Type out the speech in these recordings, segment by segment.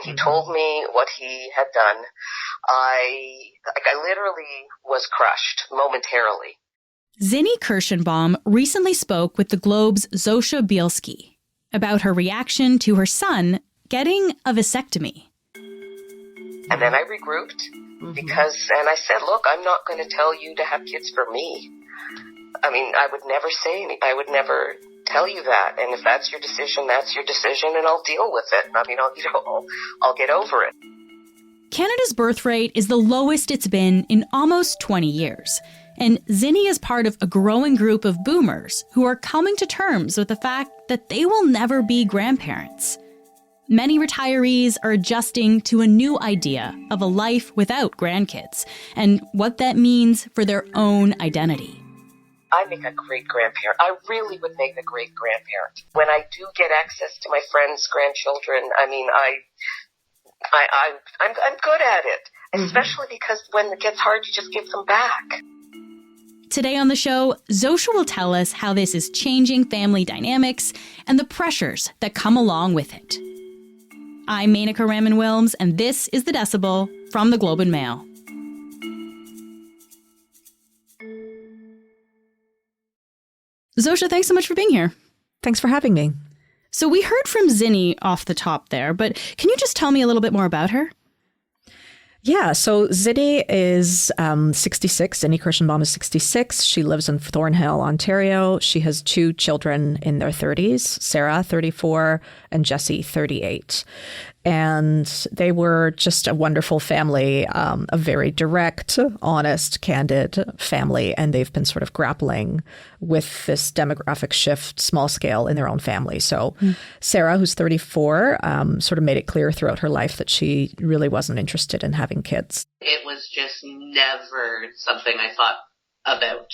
when he told me what he had done, I literally was crushed momentarily. Zinnie Kirschenbaum recently spoke with the Globe's Zosha Bielski about her reaction to her son getting a vasectomy. And then I regrouped and I said, look, I'm not going to tell you to have kids for me. I mean, I would never I would never tell you that. And if that's your decision, and I'll deal with it. I mean, I'll get over it. Canada's birth rate is the lowest it's been in almost 20 years. And Zinnie is part of a growing group of boomers who are coming to terms with the fact that they will never be grandparents. Many retirees are adjusting to a new idea of a life without grandkids and what that means for their own identity. I make a great grandparent. I really would make a great grandparent. When I do get access to my friends' grandchildren, I mean, I'm good at it, especially because when it gets hard, you just give them back. Today on the show, Zosha will tell us how this is changing family dynamics and the pressures that come along with it. I'm Menaka Raman-Wilms, and this is The Decibel from the Globe and Mail. Zosha, thanks so much for being here. Thanks for having me. So we heard from Zinnie off the top there, but can you just tell me a little bit more about her? Yeah, so Zinnie is 66. Zinnie Kirschenbaum is 66. She lives in Thornhill, Ontario. She has 2 children in their 30s, Sarah, 34, and Jessie, 38. And they were just a wonderful family, a very direct, honest, candid family. And they've been sort of grappling with this demographic shift, small scale, in their own family. So Sarah, who's 34, sort of made it clear throughout her life that she really wasn't interested in having kids. It was just never something I thought about.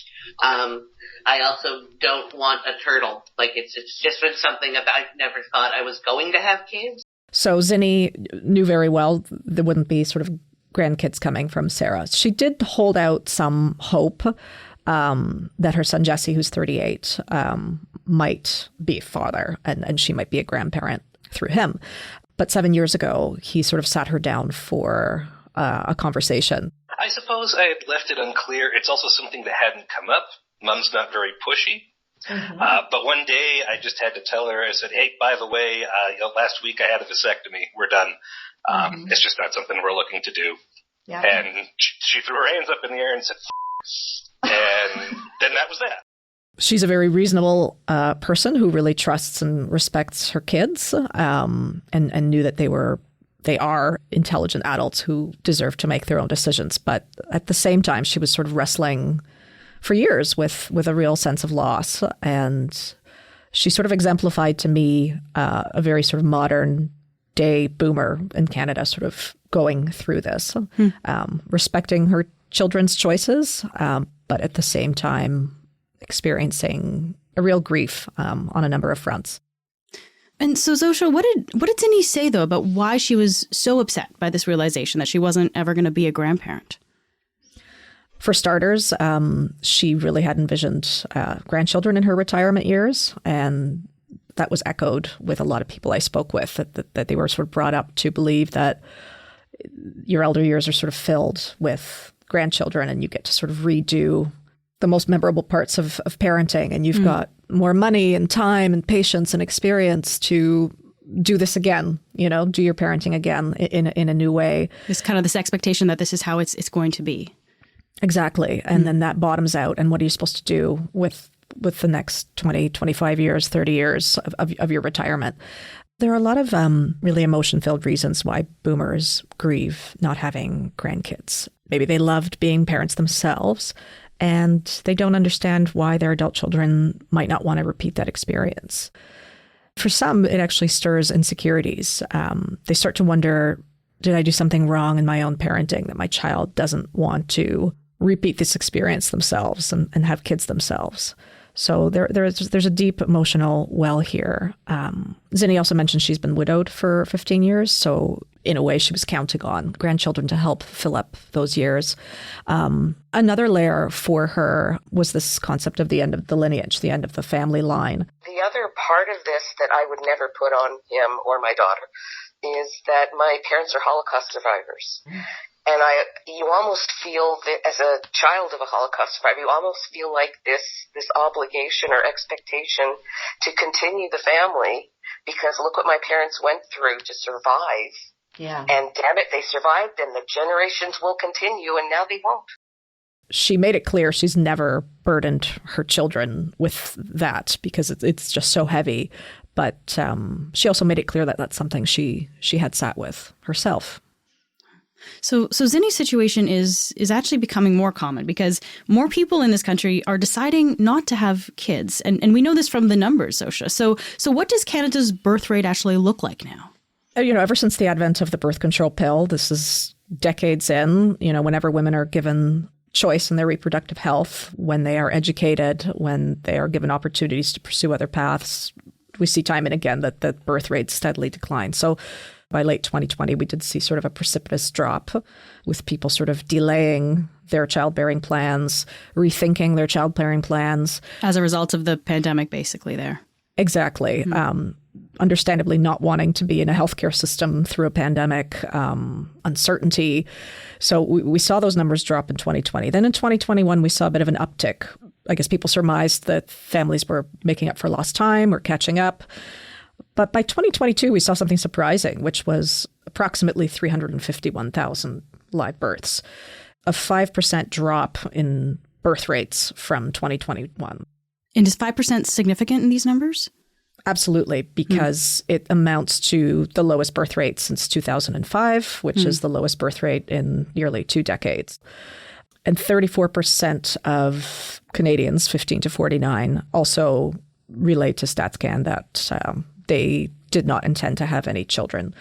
I also don't want a turtle. Like, it's just been something that I never thought I was going to have kids. So Zinnie knew very well there wouldn't be sort of grandkids coming from Sarah. She did hold out some hope that her son Jesse, who's 38, might be a father and she might be a grandparent through him. But 7 years ago, he sort of sat her down for a conversation. I suppose I had left it unclear. It's also something that hadn't come up. Mom's not very pushy. But one day I just had to tell her, I said, hey, by the way, last week I had a vasectomy. We're done. It's just not something we're looking to do. Yeah. And she threw her hands up in the air and said, and then that was that. She's a very reasonable person who really trusts and respects her kids and knew that they are intelligent adults who deserve to make their own decisions. But at the same time, she was sort of wrestling for years with a real sense of loss. And she sort of exemplified to me a very sort of modern day boomer in Canada sort of going through this, respecting her children's choices, but at the same time experiencing a real grief on a number of fronts. And so, Zosha, what did Zinnie say, though, about why she was so upset by this realization that she wasn't ever going to be a grandparent? For starters, she really had envisioned grandchildren in her retirement years, and that was echoed with a lot of people I spoke with, that they were sort of brought up to believe that your elder years are sort of filled with grandchildren and you get to sort of redo the most memorable parts of parenting, and you've got more money and time and patience and experience to do this again, do your parenting again in a new way. There's kind of this expectation that this is how it's going to be. Exactly. And then that bottoms out. And what are you supposed to do with the next 20, 25 years, 30 years of your retirement? There are a lot of really emotion-filled reasons why boomers grieve not having grandkids. Maybe they loved being parents themselves, and they don't understand why their adult children might not want to repeat that experience. For some, it actually stirs insecurities. They start to wonder, did I do something wrong in my own parenting that my child doesn't want to repeat this experience themselves and have kids themselves? So there's a deep emotional well here. Zinnie also mentioned she's been widowed for 15 years. So in a way, she was counting on grandchildren to help fill up those years. Another layer for her was this concept of the end of the lineage, the end of the family line. The other part of this that I would never put on him or my daughter is that my parents are Holocaust survivors. And you almost feel that as a child of a Holocaust survivor, you almost feel like this obligation or expectation to continue the family, because look what my parents went through to survive. Yeah. And damn it, they survived, and the generations will continue, and now they won't. She made it clear she's never burdened her children with that because it's just so heavy. But she also made it clear that that's something she had sat with herself. So Zini's situation is actually becoming more common because more people in this country are deciding not to have kids. And we know this from the numbers, Zosha. So what does Canada's birth rate actually look like now? Ever since the advent of the birth control pill, this is decades in, whenever women are given choice in their reproductive health, when they are educated, when they are given opportunities to pursue other paths, we see time and again that the birth rate steadily declines. So by late 2020, we did see sort of a precipitous drop with people sort of delaying their childbearing plans, rethinking their childbearing plans. As a result of the pandemic, basically, there. Exactly. Mm-hmm. Understandably not wanting to be in a healthcare system through a pandemic, uncertainty. So we saw those numbers drop in 2020. Then in 2021, we saw a bit of an uptick. I guess people surmised that families were making up for lost time or catching up. But by 2022, we saw something surprising, which was approximately 351,000 live births, a 5% drop in birth rates from 2021. And is 5% significant in these numbers? Absolutely, because it amounts to the lowest birth rate since 2005, which is the lowest birth rate in nearly 2 decades. And 34% of Canadians, 15 to 49, also relate to StatsCan that they did not intend to have any children.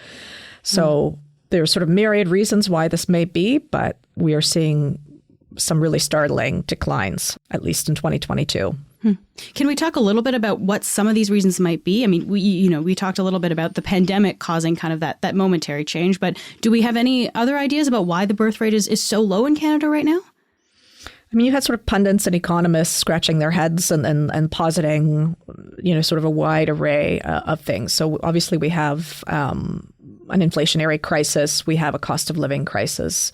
So there's sort of myriad reasons why this may be, but we are seeing some really startling declines, at least in 2022. Can we talk a little bit about what some of these reasons might be? I mean, we talked a little bit about the pandemic causing kind of that momentary change, but do we have any other ideas about why the birth rate is so low in Canada right now? I mean, you had sort of pundits and economists scratching their heads and positing, sort of a wide array of things. So obviously we have an inflationary crisis. We have a cost of living crisis,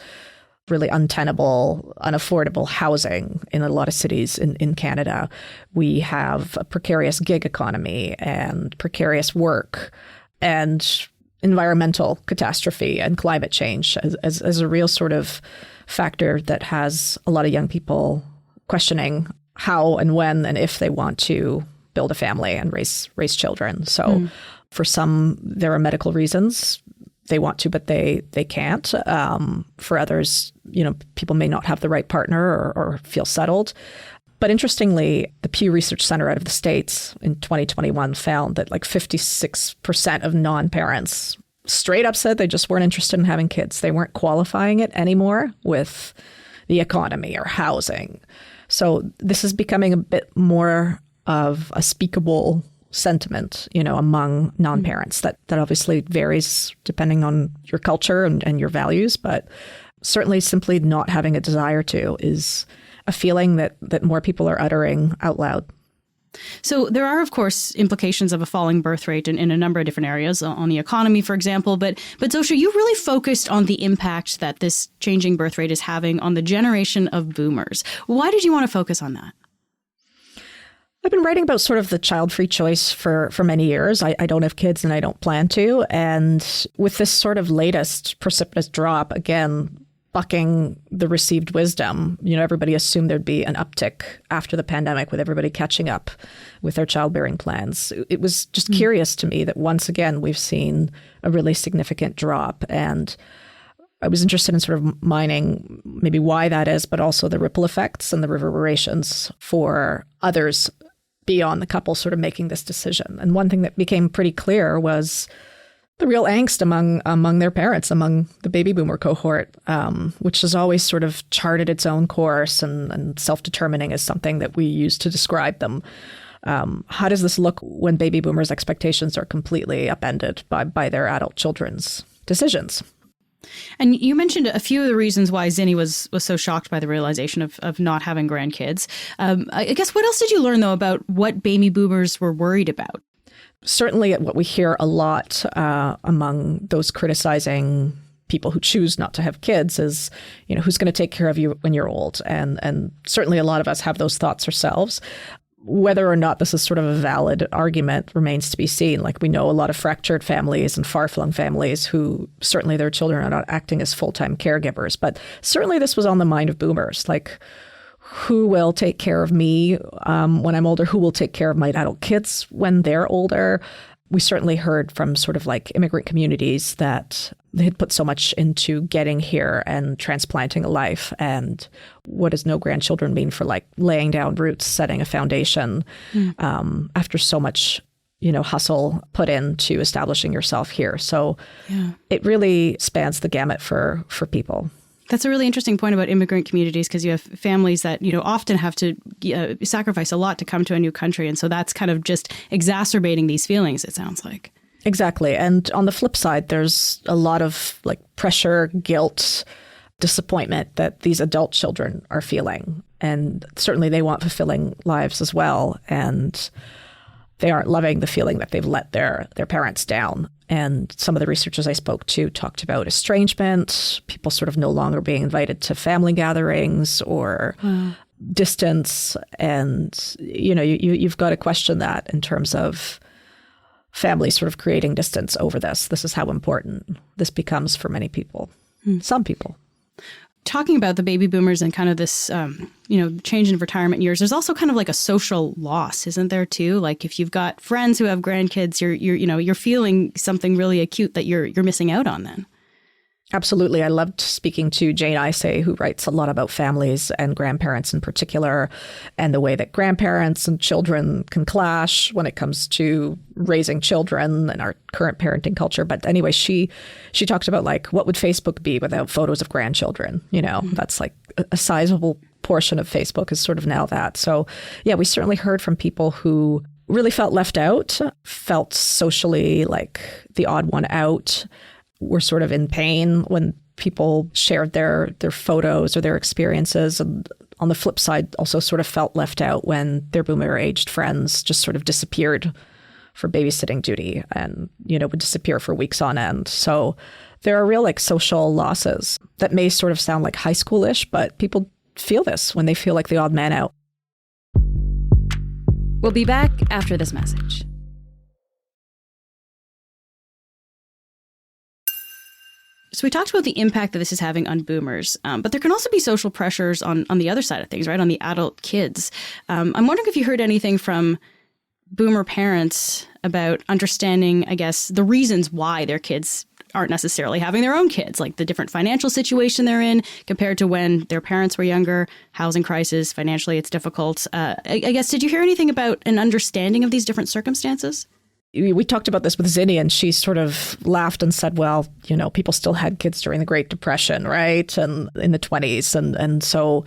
really untenable, unaffordable housing in a lot of cities in Canada. We have a precarious gig economy and precarious work and environmental catastrophe and climate change as a real sort of factor that has a lot of young people questioning how and when and if they want to build a family and raise children. So for some, there are medical reasons. They want to, but they can't. For others, people may not have the right partner or feel settled. But interestingly, the Pew Research Center out of the States in 2021 found that like 56% of non-parents straight up said they just weren't interested in having kids. They weren't qualifying it anymore with the economy or housing. So this is becoming a bit more of a speakable sentiment, among non-parents. That obviously varies depending on your culture and your values, but certainly simply not having a desire to is a feeling that more people are uttering out loud. So there are, of course, implications of a falling birth rate in a number of different areas, on the economy, for example. But Zosha, you really focused on the impact that this changing birth rate is having on the generation of boomers. Why did you want to focus on that? I've been writing about sort of the child-free choice for many years. I don't have kids and I don't plan to. And with this sort of latest precipitous drop, again, bucking the received wisdom, everybody assumed there'd be an uptick after the pandemic with everybody catching up with their childbearing plans. It was just curious to me that once again, we've seen a really significant drop. And I was interested in sort of mining maybe why that is, but also the ripple effects and the reverberations for others beyond the couple sort of making this decision. And one thing that became pretty clear was the real angst among their parents, among the baby boomer cohort, which has always sort of charted its own course and self-determining is something that we use to describe them. How does this look when baby boomers' expectations are completely upended by their adult children's decisions? And you mentioned a few of the reasons why Zini was so shocked by the realization of not having grandkids. I guess what else did you learn, though, about what baby boomers were worried about? Certainly what we hear a lot among those criticizing people who choose not to have kids is, who's going to take care of you when you're old? And certainly a lot of us have those thoughts ourselves. Whether or not this is sort of a valid argument remains to be seen. Like, we know a lot of fractured families and far-flung families who certainly their children are not acting as full-time caregivers. But certainly this was on the mind of boomers. Like, who will take care of me when I'm older? Who will take care of my adult kids when they're older? We certainly heard from sort of like immigrant communities that they had put so much into getting here and transplanting a life. And what does no grandchildren mean for like laying down roots, setting a foundation after so much, hustle put into establishing yourself here. So it really spans the gamut for people. That's a really interesting point about immigrant communities, because you have families that, often have to sacrifice a lot to come to a new country. And so that's kind of just exacerbating these feelings, it sounds like. Exactly. And on the flip side, there's a lot of like pressure, guilt, disappointment that these adult children are feeling. And certainly they want fulfilling lives as well. And they aren't loving the feeling that they've let their parents down. And some of the researchers I spoke to talked about estrangement, people sort of no longer being invited to family gatherings or distance. And, you've got to question that in terms of families sort of creating distance over this. This is how important this becomes for many people, some people. Talking about the baby boomers and kind of this, change in retirement years, there's also kind of like a social loss, isn't there too? Like, if you've got friends who have grandkids, you're feeling something really acute that you're missing out on then. Absolutely. I loved speaking to Jane Isay, who writes a lot about families and grandparents in particular, and the way that grandparents and children can clash when it comes to raising children and our current parenting culture. But anyway, she talked about like, what would Facebook be without photos of grandchildren? That's like a sizable portion of Facebook is sort of now that. So yeah, we certainly heard from people who really felt left out, felt socially like the odd one out, were sort of in pain when people shared their photos or their experiences. And on the flip side, also sort of felt left out when their boomer-aged friends just sort of disappeared for babysitting duty and, would disappear for weeks on end. So there are real like social losses that may sort of sound like high schoolish, but people feel this when they feel like the odd man out. We'll be back after this message. So we talked about the impact that this is having on boomers, but there can also be social pressures on the other side of things, right? On the adult kids. I'm wondering if you heard anything from boomer parents about understanding, I guess, the reasons why their kids aren't necessarily having their own kids, like the different financial situation they're in compared to when their parents were younger, housing crisis, financially it's difficult. I guess, did you hear anything about an understanding of these different circumstances? We talked about this with Zina, and she sort of laughed and said, well, people still had kids during the Great Depression, right? And in the 1920s. And so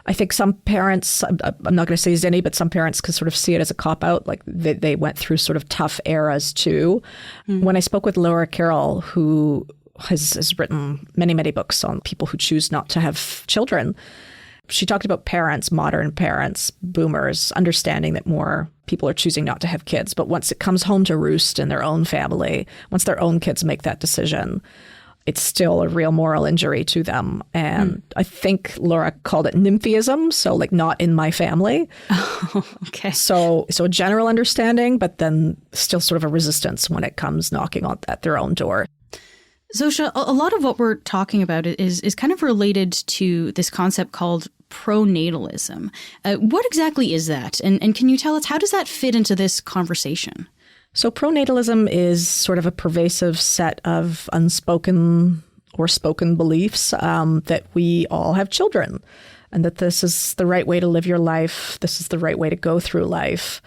I think some parents, I'm not going to say Zina, but some parents could sort of see it as a cop-out. Like they went through sort of tough eras too. When I spoke with Laura Carroll, who has written many, many books on people who choose not to have children, she talked about parents, modern parents, boomers, understanding that more people are choosing not to have kids. But once it comes home to roost in their own family, once their own kids make that decision, it's still a real moral injury to them. And I think Laura called it nymphism, so like not in my family. Oh, okay. So a general understanding, but then still sort of a resistance when it comes knocking at their own door. Zosha, a lot of what we're talking about is kind of related to this concept called pronatalism. What exactly is that? And can you tell us, how does that fit into this conversation? So pronatalism is sort of a pervasive set of unspoken or spoken beliefs that we all have children and that this is the right way to live your life. This is the right way to go through life.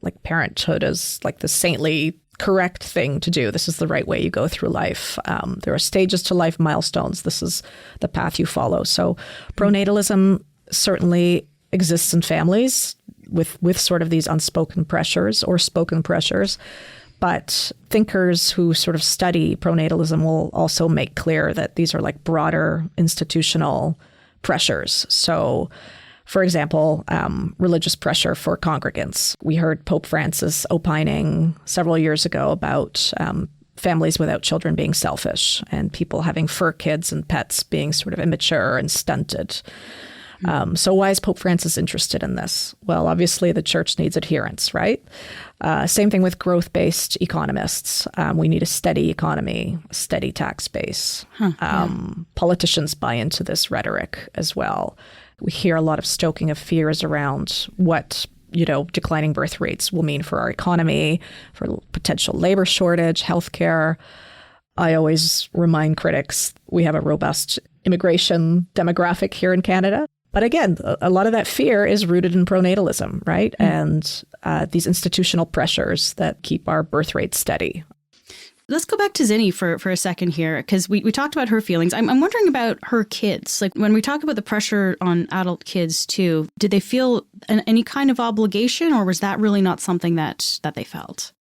Like parenthood is like the saintly correct thing to do. This is the right way you go through life. There are stages to life, milestones. This is the path you follow. So pronatalism certainly exists in families with sort of these unspoken pressures or spoken pressures. But thinkers who sort of study pronatalism will also make clear that these are like broader institutional pressures. So For example, religious pressure for congregants. We heard Pope Francis opining several years ago about families without children being selfish and people having fur kids and pets being sort of immature and stunted. So why is Pope Francis interested in this? Well, obviously the church needs adherence, right? Same thing with growth-based economists. We need a steady economy, a steady tax base. Politicians buy into this rhetoric as well. We hear a lot of stoking of fears around what, declining birth rates will mean for our economy, for potential labor shortage, healthcare. I always remind critics we have a robust immigration demographic here in Canada. But again, a lot of that fear is rooted in pronatalism, right? And these institutional pressures that keep our birth rate steady. Let's go back to Zini for a second here, because we talked about her feelings. I'm wondering about her kids. Like when we talk about the pressure on adult kids too, did they feel any kind of obligation, or was that really not something that they felt?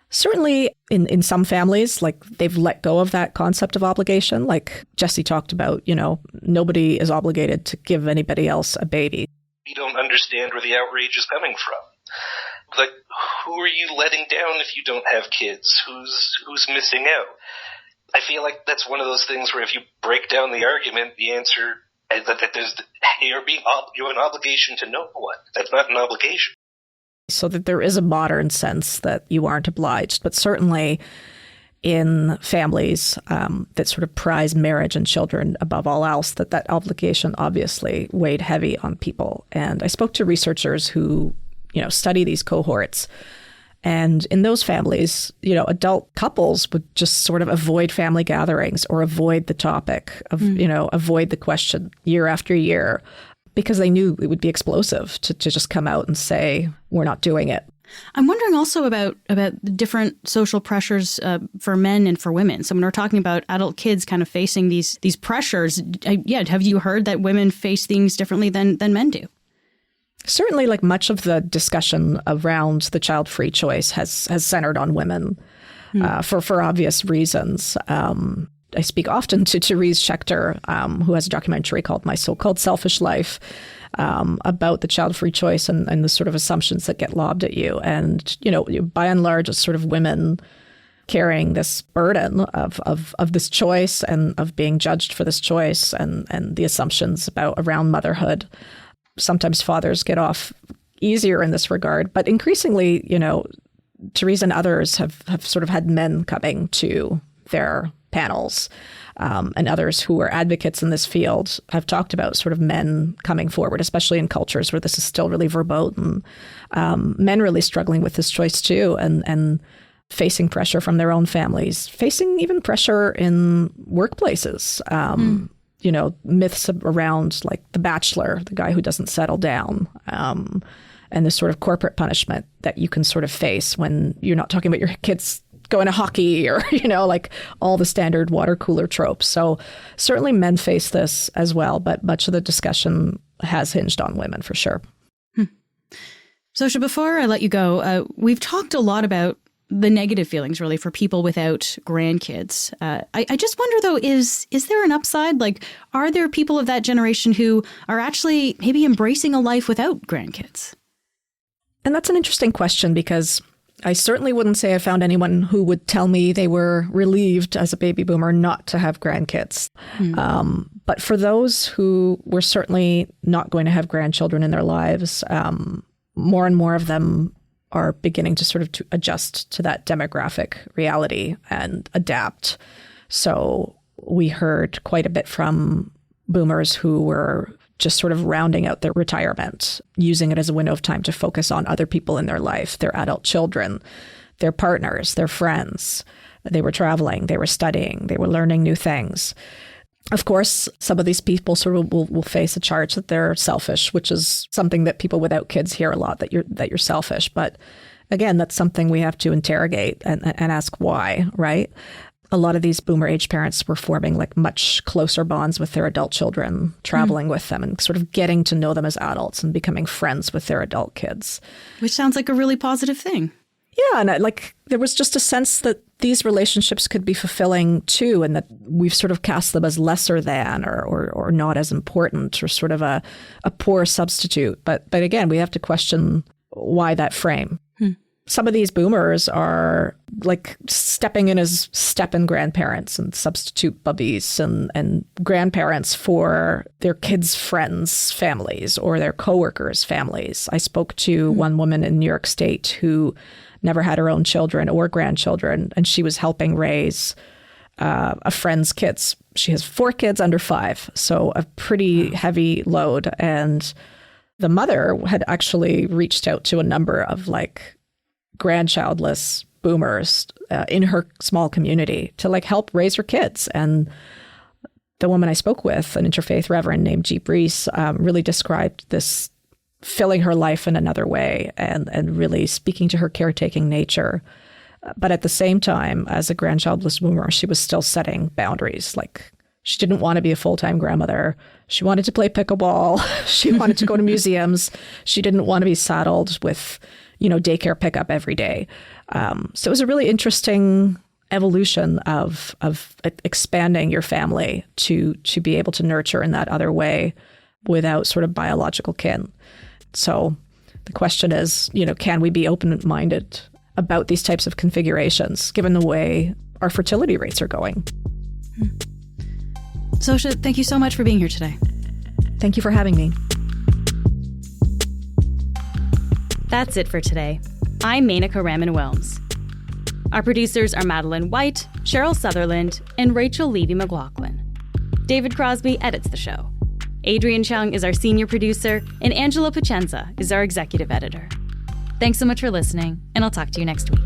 Certainly in some families, like they've let go of that concept of obligation. Like Jesse talked about, nobody is obligated to give anybody else a baby. You don't understand where the outrage is coming from. Like, who are you letting down if you don't have kids? Who's missing out? I feel like that's one of those things where if you break down the argument, the answer is that you have an obligation to no one. That's not an obligation. So that there is a modern sense that you aren't obliged, but certainly in families that sort of prize marriage and children above all else, that obligation obviously weighed heavy on people. And I spoke to researchers who study these cohorts. And in those families, adult couples would just sort of avoid family gatherings or avoid the topic of, avoid the question year after year, because they knew it would be explosive to just come out and say, we're not doing it. I'm wondering also about the different social pressures for men and for women. So when we're talking about adult kids kind of facing these pressures, have you heard that women face things differently than men do? Certainly, like much of the discussion around the child-free choice has centered on women for obvious reasons. I speak often to Therese Schechter, who has a documentary called My So-Called Selfish Life, about the child-free choice and the sort of assumptions that get lobbed at you. And, by and large, it's sort of women carrying this burden of this choice and of being judged for this choice and the assumptions around motherhood. Sometimes fathers get off easier in this regard, but increasingly, Therese and others have sort of had men coming to their panels, and others who are advocates in this field have talked about sort of men coming forward, especially in cultures where this is still really verboten. Men really struggling with this choice too, and facing pressure from their own families, facing even pressure in workplaces. Myths around like the bachelor, the guy who doesn't settle down, and this sort of corporate punishment that you can sort of face when you're not talking about your kids going to hockey or, like all the standard water cooler tropes. So certainly men face this as well, but much of the discussion has hinged on women for sure. Sosha, before I let you go, we've talked a lot about the negative feelings really for people without grandkids. I just wonder though, is there an upside? Like, are there people of that generation who are actually maybe embracing a life without grandkids? And that's an interesting question, because I certainly wouldn't say I found anyone who would tell me they were relieved as a baby boomer not to have grandkids. But for those who were certainly not going to have grandchildren in their lives, more and more of them are beginning to sort of to adjust to that demographic reality and adapt. So we heard quite a bit from boomers who were just sort of rounding out their retirement, using it as a window of time to focus on other people in their life, their adult children, their partners, their friends. They were traveling, they were studying, they were learning new things. Of course, some of these people sort of will face a charge that they're selfish, which is something that people without kids hear a lot, that you're selfish. But again, that's something we have to interrogate and ask why, right? A lot of these boomer age parents were forming like much closer bonds with their adult children, traveling with them and sort of getting to know them as adults and becoming friends with their adult kids. Which sounds like a really positive thing. Yeah, and there was just a sense that these relationships could be fulfilling too, and that we've sort of cast them as lesser than or not as important, or sort of a poor substitute. But again, we have to question why that frame. Some of these boomers are like stepping in as step-in grandparents and substitute bubbies and grandparents for their kids' friends' families or their coworkers' families. I spoke to one woman in New York State who never had her own children or grandchildren, and she was helping raise a friend's kids. She has 4 kids under 5, so a pretty heavy load. And the mother had actually reached out to a number of grandchildless boomers in her small community to help raise her kids. And the woman I spoke with, an interfaith reverend named G. Brees, really described this filling her life in another way and really speaking to her caretaking nature. But at the same time, as a grandchildless boomer, she was still setting boundaries. She didn't want to be a full-time grandmother. She wanted to play pickleball. She wanted to go to museums. She didn't want to be saddled with daycare pickup every day. So it was a really interesting evolution of expanding your family to be able to nurture in that other way without sort of biological kin. So the question is, can we be open-minded about these types of configurations, given the way our fertility rates are going? Sosha, thank you so much for being here today. Thank you for having me. That's it for today. I'm Menaka Raman-Wilms. Our producers are Madeline White, Cheryl Sutherland, and Rachel Levy-McLaughlin. David Crosby edits the show. Adrian Chung is our senior producer, and Angela Pacenza is our executive editor. Thanks so much for listening, and I'll talk to you next week.